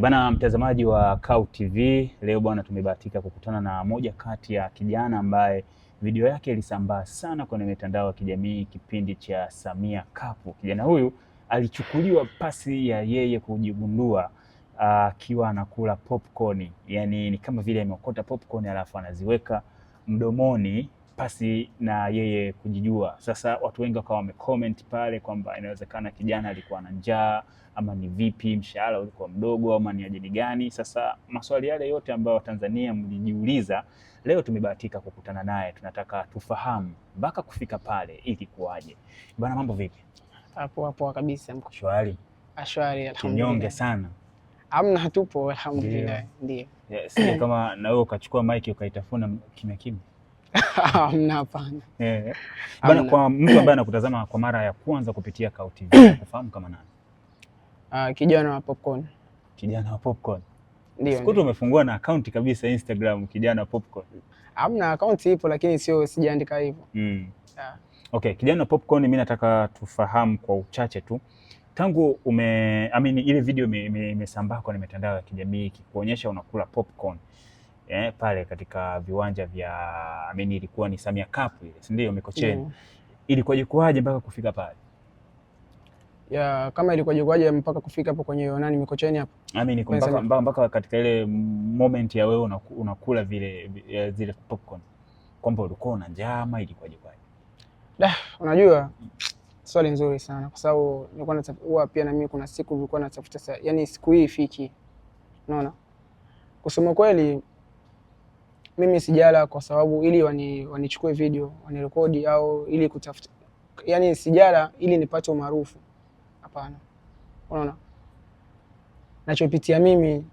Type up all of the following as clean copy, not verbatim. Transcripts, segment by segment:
Bana mtazamaji wa Kau TV, leo bwana tumebahatika kukutana na moja kati ya kijana ambaye video yake ilisambaa sana kwenye mitandao ya kijamii kipindi cha Samia Cup. Kijana huyu alichukuliwa pasi ya yeye kujigundua akiwa anakula popcorn. Yaani ni kama vile ameokota popcorn alafu anaziweka mdomoni pasi na yeye kujijua. Sasa watu wengi wakawa wamecomment pale kwamba inawezekana kijana alikuwa na njaa ama ni vipi, mshahara ulikuwa mdogo ama ni ajili gani. Sasa maswali yale yote ambayo Watanzania mlijiuliza, leo tumebahatika kukutana naye, tunataka tufahamu mpaka kufika pale ilikuwaje. Bwana, mambo vipi? Hapo kabisa. Shwari. Shwari, alhamdulillah. Kinyonge sana. Hamna, tupo alhamdulillah. Ndio. Yes, kama na wewe ukachukua mic ukaitafuna kimya kimya. Hamna, hapana. Bwana, kwa mtu ambaye anakutazama kwa mara ya kwanza kupitia Kau TV, kufahamu kama nani? Kijana wa popcorn. Kijana wa popcorn. Ndio. Sikutu umefungua na account kabisa Instagram, kijana wa popcorn. Hamna, account ipo lakini sijaandika hivyo. Okay, kijana wa popcorn, mimi nataka tufahamu kwa uchache tu. Tangu ile video imesambaa kwenye mitandao ya kijamii kuonyesha unakula popcorn pale katika viwanja vya ilikuwa ni Samia Cup ile, si ndio, Mikocheni. Ilikuwaje mpaka kufika pale? Kama ilikuwaje mpaka kufika hapo kwenye Mikocheni hapo? Mpaka katika ile moment ya wewe unakula zile popcorn. Kwamba ulikuwa una njaa ama ilikuwaje? Unajua swali nzuri sana kwa sababu nilikuwa pia na mimi kuna siku nilikuwa natafuta, yani siku hii ifiki. Unaona? Kusema kweli mimi sijala kwa sababu ili wanichukue video, wanirekodi au ili kutafuta. Yani sijala ili nipate umaarufu. Hapana. Unaona? Nachopitia mimi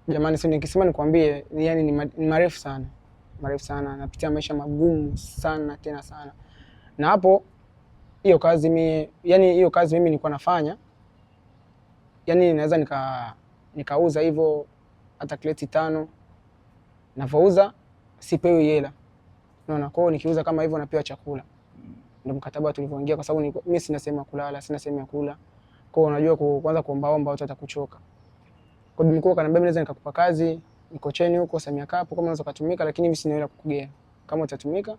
jamani, sio nikisema nikwambie, yani ni marefu sana. Marefu sana. Napitia maisha magumu sana tena sana. Na hapo hiyo kazi mimi nilikuwa nafanya, yani naweza nikauza hivyo hata kleti 5. Navouza sipewi hela. Unaona, kwa hiyo nikiuza kama hivyo napewa chakula. Ndio mkataba tulivyoingia, kwa sababu mimi sina sehemu ya kulala, sina sehemu ya kula. Kwa hiyo unajua kwanza kuombaomba watu watakuchoka. Kwa hiyo mkuu kanambia naweza nikakupa kazi Mikocheni huko Samia Cup kama unaweza kutumika, lakini mimi sina hela kukugea. Kama utatumika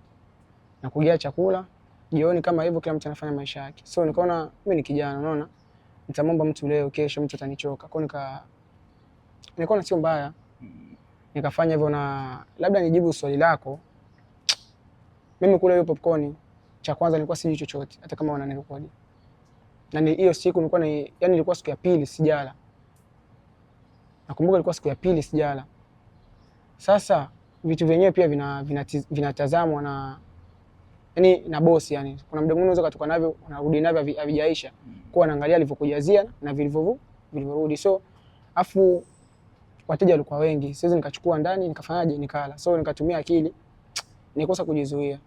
na kugea chakula jioni kama hivyo, kila mtu anafanya maisha yake. So nikaona mimi ni kijana, unaona, nitamwomba mtu leo, kesho mtu atanichoka. Kwa hiyo nikaona sio mbaya. Nikafanya hivyo. Na labda nijibu swali lako, mimi kule hiyo popcorn, cha kwanza nilikuwa sijui chochote hata kama wananirekodi. Na hiyo siku ilikuwa siku ya pili sijala. Nakumbuka ilikuwa siku ya pili sijala. Sasa vitu vyenyewe pia vinatazamwa na bosi. Yani kuna muda mwingine unaweza kutoka navyo unarudi navyo havijaisha. Kwa anaangalia alivyokujazia na vilivyorudi. So afu wateja walikuwa wengi, siwezi nikachukua ndani nikafanyaje nikala. So nikatumia akili, nikosa kujizuia.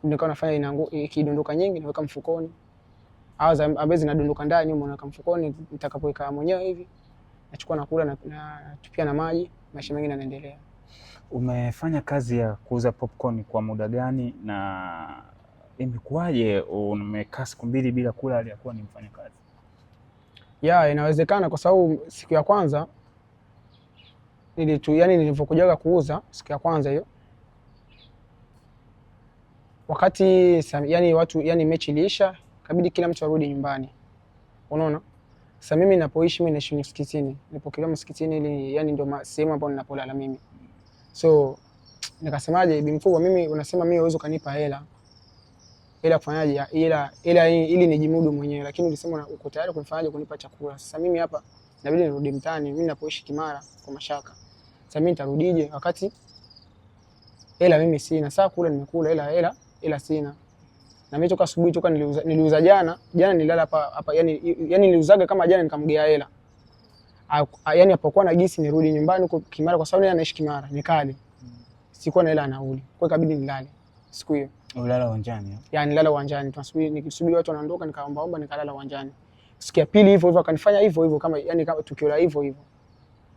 Nikawa nafanya ikidondoka nyingi naweka mfukoni. Au ambazo zinadondoka ndani naweka mfukoni, nitakapoika mwenyewe hivi nachukua nakula na tupia na maji, maisha mengine yanaendelea. Umefanya kazi ya kuuza popcorn kwa muda gani na imekuwaje umekaa siku 2 bila kula aliyakuwa ni mfanya kazi? Inawezekana kwa sababu siku ya kwanza nilivyokujaga kuuza siku ya kwanza hiyo, wakati watu mechi iliisha, kabidi kila mtu arudi nyumbani. Unaona? Sasa mimi ninapoishi naishi msikitini. Nilipokelewa msikitini ili ndio sehemu ambayo ninapolala mimi. So nikasemaje, bibi mkubwa, mimi unasema mimi uwezo kanipa hela kufanyaje, ili nijimudu mwenyewe, lakini ulisema uko tayari kunifanyaje, kunipa chakula. Sasa mimi hapa inabidi nirudi mtaani, mimi napoishi Kimara kwa Mashaka. Sasa mimi nitarudije wakati hela mimi sina? Sasa kula nimekula, hela sina. Na mimi toka asubuhi niliuza jana nilala hapa yani niliuzaga kama jana nikamgea hela. Yani hapokuwa na gisi nirudi nyumbani huko Kimara, kwa sababu anaishi Kimara nikali. Sikuwa na hela nauli. Kwa hiyo ikabidi nilale siku hiyo. Ulala uwanjani? Nilala uwanjani. Nikisubiri watu wanaondoka nikaomba nikalala uwanjani. Siku ya pili hivyo akanifanya hivyo kama tukio la hivyo.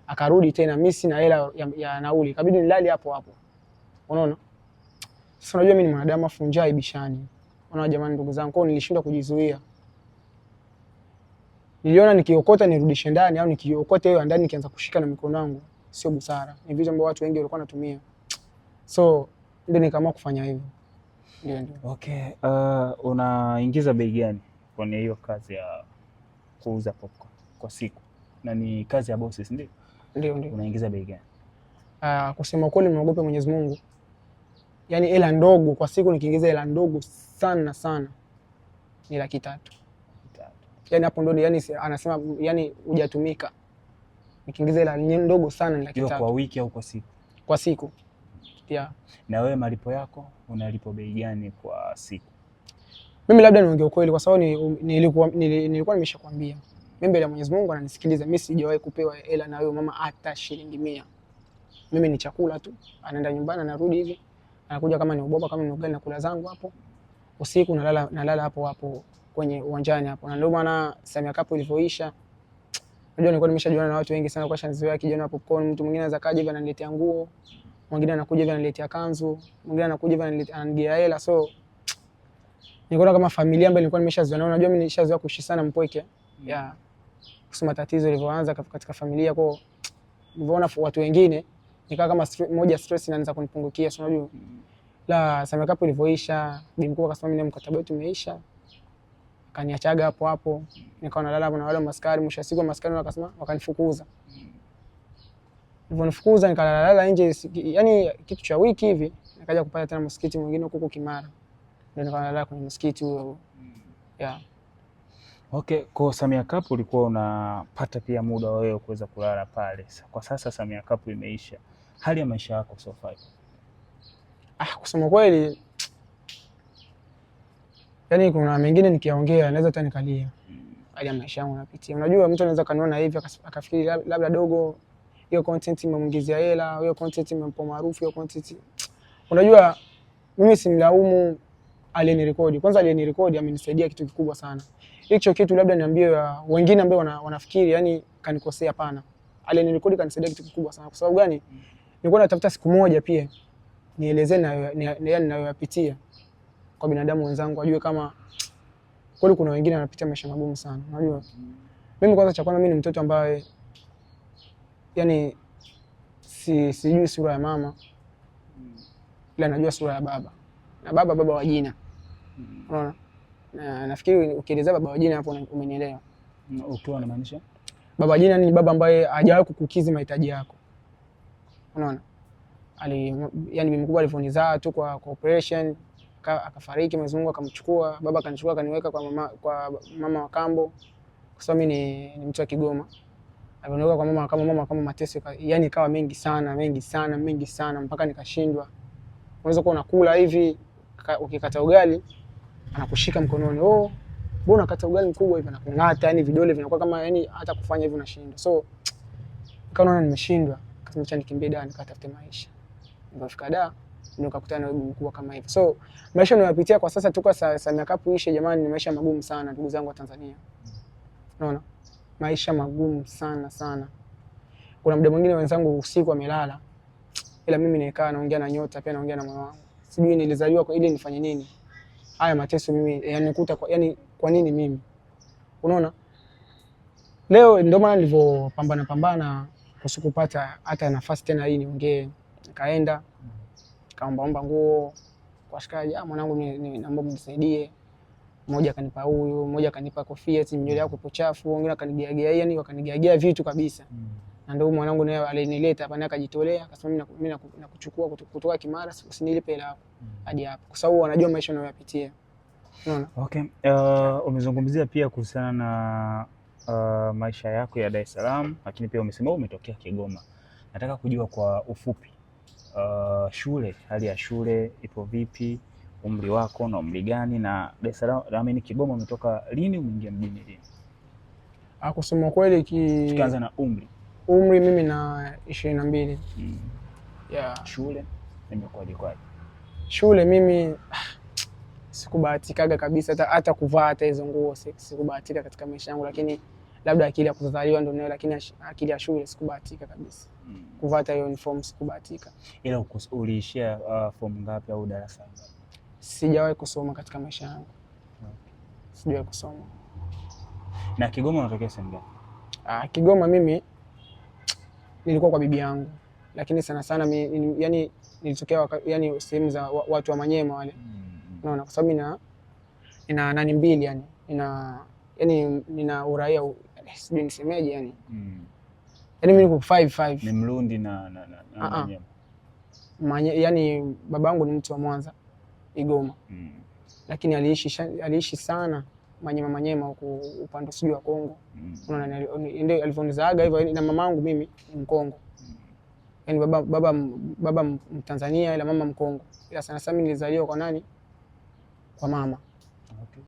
Akarudi tena, mimi sina hela ya nauli. Ikabidi nilale hapo. Unaona? Sasa unajua mimi ni mwanadamu afu njaa ibishani. Unaona jamani, ndugu zangu, kwa nilishindwa kujizuia. niliona nikiokota nirudishe ndani au nikiokota hiyo ndani nikianza kushika na mikono yangu sio busara. Ni vitu ambavyo watu wengi walikuwa wanatumia. So ndio nikaamua kufanya hivyo. Ndio. Okay, unaingiza bei gani kwenye hiyo kazi ya kuuza popcorn kwa siku? Na ni kazi ya bosses ndio? Ndio. Unaingiza bei gani? Kusema kweli mnaogopa Mwenyezi Mungu. Yaani hela ndogo kwa siku nikiingiza hela ndogo sana sana ni 300,000. Yaani hapo ndio yani anasema yani hujatumika. Nikiingiza hela ndogo sana ni 300,000. Kwa wiki au kwa siku? Kwa siku. Yeah. Na wewe malipo yako unalipo bei gani kwa siku? Mimi labda niongee ukweli kwa sababu nilikuwa nimeshakwambia. Mimi mbele ya Mwenyezi Mungu ananisikiliza, mimi sijawahi kupewa hela na huyo mama hata shilingi 100. Mimi ni chakula tu. Anaenda nyumbani anarudi hivi. Anakuja kama ni uboba kama ni ugali nakula zangu hapo. Usiku nalala hapo kwenye uwanjani hapo. Na ndio maana Samia Cup ilivyoisha, unajua nilikuwa nimeshajuana na watu wengi sana kwa shanziwa kijana popcorn. Mtu mwingine anaweza kaja hivi ananiletea nguo, mwingine anakuja hivi ananiletea kanzu, mwingine anakuja hivi ananigia hela. So nilikuwa kama familia ambayo nilikuwa nimeshazoea. Unajua mimi nilishazoea kuishi sana mpweke. Yeah. Kusema tatizo lilivyoanza katika familia kwa nilivyoona watu wengine nikaa kama moja stress inaanza kunipungukia. So unajua la Samia Cup ilivyoisha, bibi mkuu akasema mimi mkataba wetu umeisha. Akaniachaga hapo hapo. Nikawa nalala hapo na wale maskari, mwisho wa siku maskari wakasema wakanifukuza. Niliponifukuza nikalala nje, yani kitu cha wiki hivi, nikaja kupata tena msikiti mwingine huko Kimara. Ndio nikalala kwenye msikiti huo. Yeah. Okay, kwa Samia Cup ulikuwa unapata pia muda wewe kuweza kulala pale. Kwa sasa Samia Cup imeisha. Hali ya maisha yako so far? Kusema kweli yani kuna mengine nikiongea naweza hata nikalia. Hali ya maisha yangu napitia. Unajua mtu anaweza kaniona hivi akafikiri labda dogo hiyo content imemuingizia hela, hiyo content imempa maarufu, hiyo content. Unajua mimi simlaumu aliyenirekodi. Kwanza aliyenirekodi amenisaidia kitu kikubwa sana. Hicho kitu labda niambie wengine ambao wanafikiri yani kanikosea, hapana. Aliyenirekodi kanisaidia kitu kikubwa sana. Kwa sababu gani? Nilikuwa natafuta siku moja pia nielezee ninayoyapitia kwa binadamu wenzangu, wajue kama kweli kuna wengine wanapitia maisha magumu sana. Unajua mimi kwanza cha kwanza mimi ni mtoto ambaye yani sijui sura ya mama, ila najua sura ya baba. Na baba wa jina. Unaona? Na nafikiri ukielezea baba wa jina hapo umenielewa. Ukiwa unamaanisha baba wa jina ni baba ambaye hajawahi kukukizi mahitaji yako. Unaona? Yani bibi mkubwa alivyonizaa tu kwa operation akafariki, Mwenyezi Mungu akamchukua, baba akanichukua akaniweka kwa mama wa kambo. Kwa sababu mimi ni mtu wa Kigoma. Aliniweka kwa mama kama mateso yani ikawa mengi sana mpaka nikashindwa. Unaweza kuwa unakula hivi ukikata ugali anakushika mkononi. Mbona kata ugali mkubwa hivi anakung'ata, yani vidole vinakuwa kama yani hata kufanya hivi unashindwa. So nikaona nimeshindwa, kasema acha nikimbie da nikatafute maisha. Nilipofika da ndio nikakutana na bibi mkubwa kama hivi. So maisha ninayopitia kwa sasa tuko Samia Cup ishe, jamani, ni maisha magumu sana ndugu zangu wa Tanzania. Unaona? Maisha magumu sana. Kuna muda mwingine wenzangu usiku wamelala, ila mimi nikaa naongea na nyota, pia naongea na moyo wangu. Sijui nilizaliwa kwa ili nifanye nini. Haya mateso mimi yanikuta yani kwa nini mimi? Unaona? Leo ndio maana nilivyopambana kusikupata hata nafasi tena hii niongee. Nikaenda kaomba nguo kwa shikaji, mwanangu naomba mnisaidie. Mmoja akanipa huyu, mmoja akanipa kofia, eti nywele yako ipo chafu, wengine akanigiagia, yani wakanigiagia vitu kabisa. Na ndio mwanangu naye alinileta hapa, naye akajitolea, akasema mimi nakuchukua kutoka Kimara, usinilipe hela yako hadi hapo. Kwa sababu wanajua maisha ninayopitia. Unaona? Okay. Umezungumzia pia kuhusiana na maisha yako ya Dar es Salaam, lakini pia umesema umetokea Kigoma. Nataka kujua kwa ufupi, shule, hali ya shule ipo vipi? Umri wako na umri gani? Na Dar es Salaam Kigoma umetoka lini, umeingia mjini lini? Kusema kweli tukianza na umri. Umri mimi na 22. Yeah. Shule imekuwaje kwaje? Shule mimi sikubahatikaga kabisa hata kuvaa hata hizo nguo, sikubahatika katika maisha yangu, lakini labda akili ya kuzaliwa ndio nayo, lakini akili ya shule sikubahatika kabisa. Kuvaa hata hiyo uniform sikubahatika. Ila uliishia form ngapi au darasa ngapi? Sijawahi kusoma katika maisha yangu. Sijawahi kusoma. Na Kigoma unatokea sehemu gani? Kigoma mimi nilikuwa kwa bibi yangu, lakini sana sana yani nilitokea yani sehemu za watu wa Manyema wale. Unaona, kwa sababu nina nani mbili yani nina uraia sijui nisemeje yani. Yani mimi niko 5-5. Ni Mrundi na Manyema. Yani babangu ni mtu wa Mwanza Igoma. Lakini aliishi sana Manyema huko upande sijui wa Kongo. Unaona, ndio alivyonizaaga hivyo, na mamangu mimi ni Mkongo. Yani baba Mtanzania ila mama Mkongo. Ila sana sana mimi nilizaliwa kwa nani? Kwa mama. Okay.